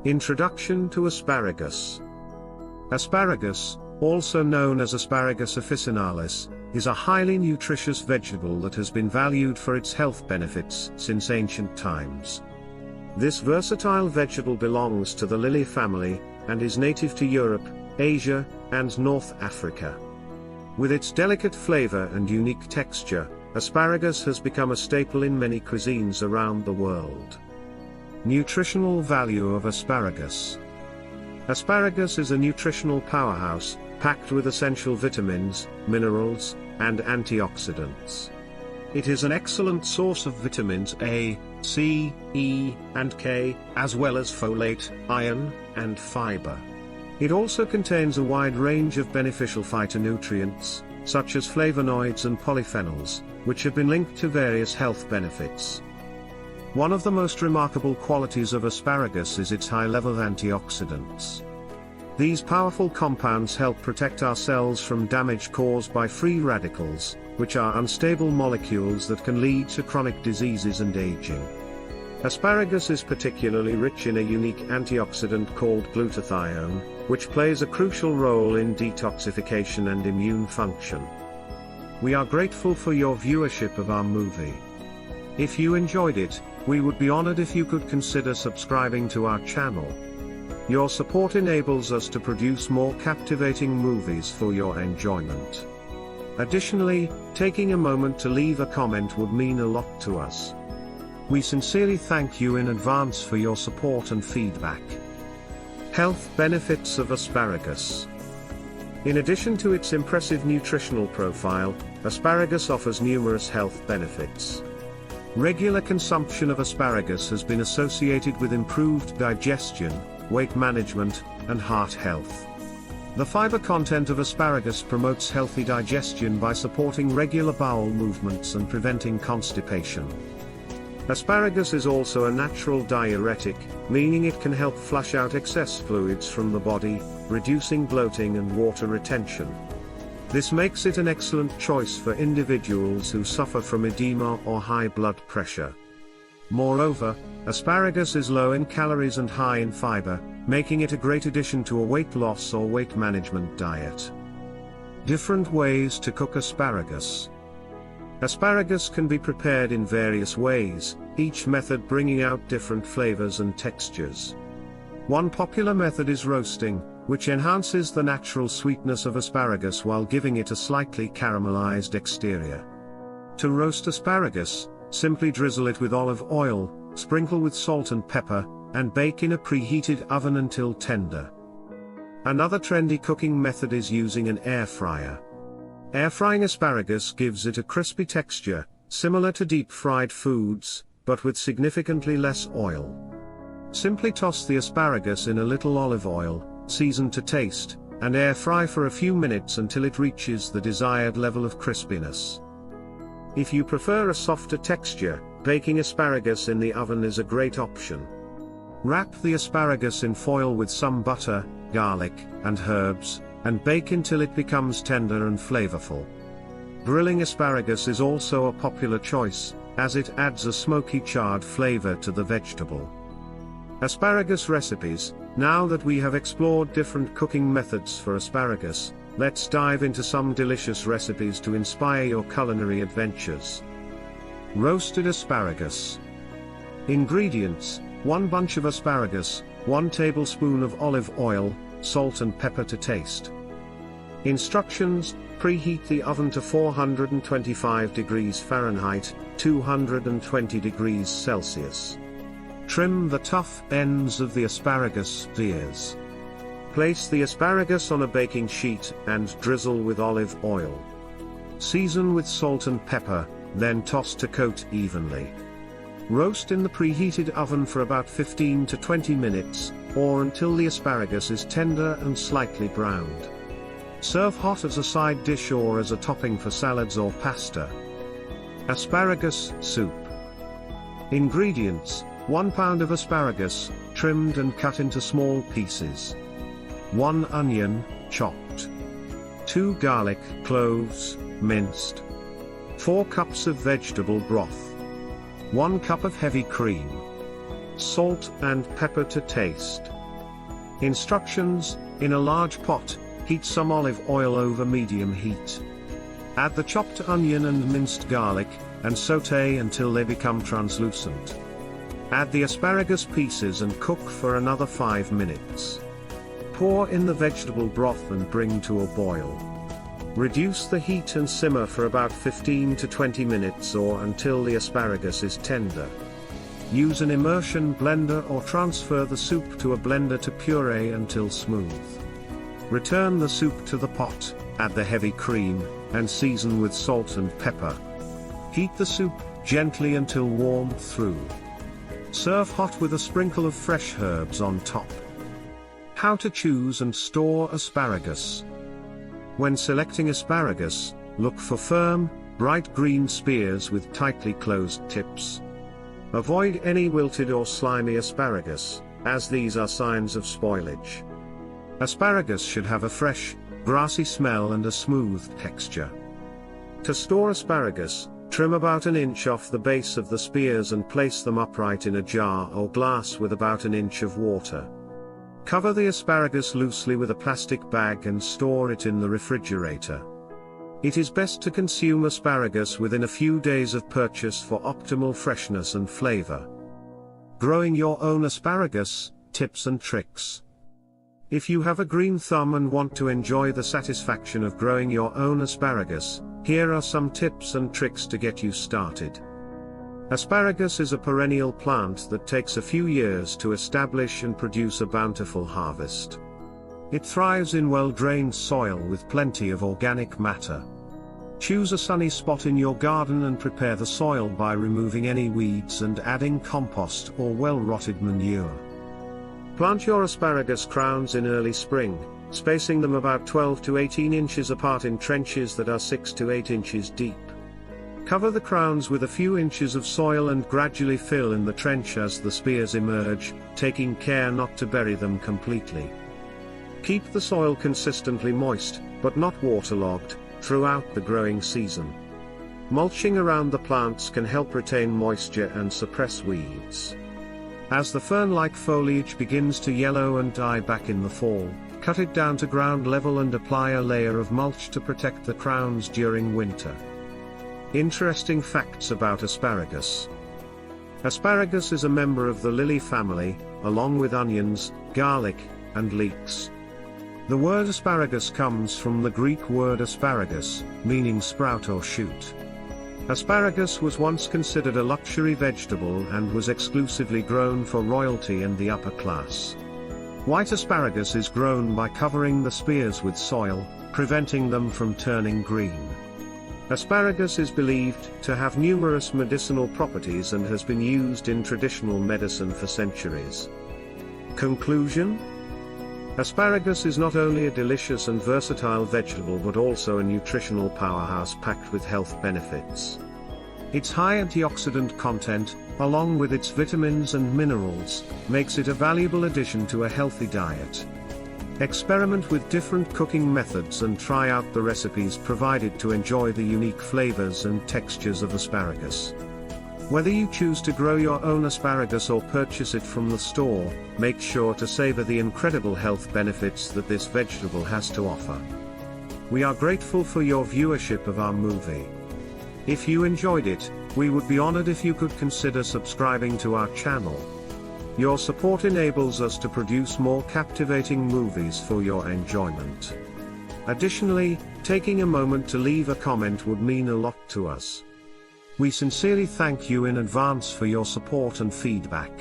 Introduction to asparagus. Asparagus, also known as Asparagus officinalis, is a highly nutritious vegetable that has been valued for its health benefits since ancient times. This versatile vegetable belongs to the lily family, and is native to Europe, Asia, and North Africa. With its delicate flavor and unique texture, asparagus has become a staple in many cuisines around the world. Nutritional value of asparagus. Asparagus is a nutritional powerhouse, packed with essential vitamins, minerals, and antioxidants. It is an excellent source of vitamins A, C, E, and K, as well as folate, iron, and fiber. It also contains a wide range of beneficial phytonutrients, such as flavonoids and polyphenols, which have been linked to various health benefits. One of the most remarkable qualities of asparagus is its high level of antioxidants. These powerful compounds help protect our cells from damage caused by free radicals, which are unstable molecules that can lead to chronic diseases and aging. Asparagus is particularly rich in a unique antioxidant called glutathione, which plays a crucial role in detoxification and immune function. We are grateful for your viewership of our movie. If you enjoyed it, we would be honored if you could consider subscribing to our channel. Your support enables us to produce more captivating movies for your enjoyment. Additionally, taking a moment to leave a comment would mean a lot to us. We sincerely thank you in advance for your support and feedback. Health benefits of asparagus. In addition to its impressive nutritional profile, asparagus offers numerous health benefits. Regular consumption of asparagus has been associated with improved digestion, weight management, and heart health. The fiber content of asparagus promotes healthy digestion by supporting regular bowel movements and preventing constipation. Asparagus is also a natural diuretic, meaning it can help flush out excess fluids from the body, reducing bloating and water retention. This makes it an excellent choice for individuals who suffer from edema or high blood pressure. Moreover, asparagus is low in calories and high in fiber, making it a great addition to a weight loss or weight management diet. Different ways to cook asparagus. Asparagus can be prepared in various ways, each method bringing out different flavors and textures. One popular method is roasting, which enhances the natural sweetness of asparagus while giving it a slightly caramelized exterior. To roast asparagus, simply drizzle it with olive oil, sprinkle with salt and pepper, and bake in a preheated oven until tender. Another trendy cooking method is using an air fryer. Air frying asparagus gives it a crispy texture, similar to deep-fried foods, but with significantly less oil. Simply toss the asparagus in a little olive oil, season to taste, and air fry for a few minutes until it reaches the desired level of crispiness. If you prefer a softer texture, baking asparagus in the oven is a great option. Wrap the asparagus in foil with some butter, garlic, and herbs, and bake until it becomes tender and flavorful. Grilling asparagus is also a popular choice, as it adds a smoky charred flavor to the vegetable. Asparagus recipes. Now that we have explored different cooking methods for asparagus, let's dive into some delicious recipes to inspire your culinary adventures. Roasted asparagus. Ingredients: 1 bunch of asparagus, 1 tablespoon of olive oil, salt and pepper to taste. Instructions: preheat the oven to 425 degrees Fahrenheit, 220 degrees Celsius. Trim the tough ends of the asparagus ears. Place the asparagus on a baking sheet and drizzle with olive oil. Season with salt and pepper, then toss to coat evenly. Roast in the preheated oven for about 15 to 20 minutes, or until the asparagus is tender and slightly browned. Serve hot as a side dish or as a topping for salads or pasta. Asparagus soup. Ingredients: 1 pound of asparagus, trimmed and cut into small pieces. 1 onion, chopped. 2 garlic cloves, minced. 4 cups of vegetable broth. 1 cup of heavy cream. Salt and pepper to taste. Instructions: in a large pot, heat some olive oil over medium heat. Add the chopped onion and minced garlic, and sauté until they become translucent. Add the asparagus pieces and cook for another 5 minutes. Pour in the vegetable broth and bring to a boil. Reduce the heat and simmer for about 15 to 20 minutes or until the asparagus is tender. Use an immersion blender or transfer the soup to a blender to puree until smooth. Return the soup to the pot, add the heavy cream, and season with salt and pepper. Heat the soup gently until warm through. Serve hot with a sprinkle of fresh herbs on top. How to choose and store asparagus. When selecting asparagus, look for firm, bright green spears with tightly closed tips. Avoid any wilted or slimy asparagus, as these are signs of spoilage. Asparagus should have a fresh, grassy smell and a smooth texture. To store asparagus, trim about an inch off the base of the spears and place them upright in a jar or glass with about an inch of water. Cover the asparagus loosely with a plastic bag and store it in the refrigerator. It is best to consume asparagus within a few days of purchase for optimal freshness and flavor. Growing your own asparagus, tips and tricks. If you have a green thumb and want to enjoy the satisfaction of growing your own asparagus, here are some tips and tricks to get you started. Asparagus is a perennial plant that takes a few years to establish and produce a bountiful harvest. It thrives in well-drained soil with plenty of organic matter. Choose a sunny spot in your garden and prepare the soil by removing any weeds and adding compost or well-rotted manure. Plant your asparagus crowns in early spring, spacing them about 12 to 18 inches apart in trenches that are 6 to 8 inches deep. Cover the crowns with a few inches of soil and gradually fill in the trench as the spears emerge, taking care not to bury them completely. Keep the soil consistently moist, but not waterlogged, throughout the growing season. Mulching around the plants can help retain moisture and suppress weeds. As the fern-like foliage begins to yellow and die back in the fall, cut it down to ground level and apply a layer of mulch to protect the crowns during winter. Interesting facts about asparagus. Asparagus is a member of the lily family, along with onions, garlic, and leeks. The word asparagus comes from the Greek word asparagus, meaning sprout or shoot. Asparagus was once considered a luxury vegetable and was exclusively grown for royalty and the upper class. White asparagus is grown by covering the spears with soil, preventing them from turning green. Asparagus is believed to have numerous medicinal properties and has been used in traditional medicine for centuries. Conclusion? Asparagus is not only a delicious and versatile vegetable but also a nutritional powerhouse packed with health benefits. Its high antioxidant content, along with its vitamins and minerals, makes it a valuable addition to a healthy diet. Experiment with different cooking methods and try out the recipes provided to enjoy the unique flavors and textures of asparagus. Whether you choose to grow your own asparagus or purchase it from the store, make sure to savor the incredible health benefits that this vegetable has to offer. We are grateful for your viewership of our movie. If you enjoyed it, we would be honored if you could consider subscribing to our channel. Your support enables us to produce more captivating movies for your enjoyment. Additionally, taking a moment to leave a comment would mean a lot to us. We sincerely thank you in advance for your support and feedback.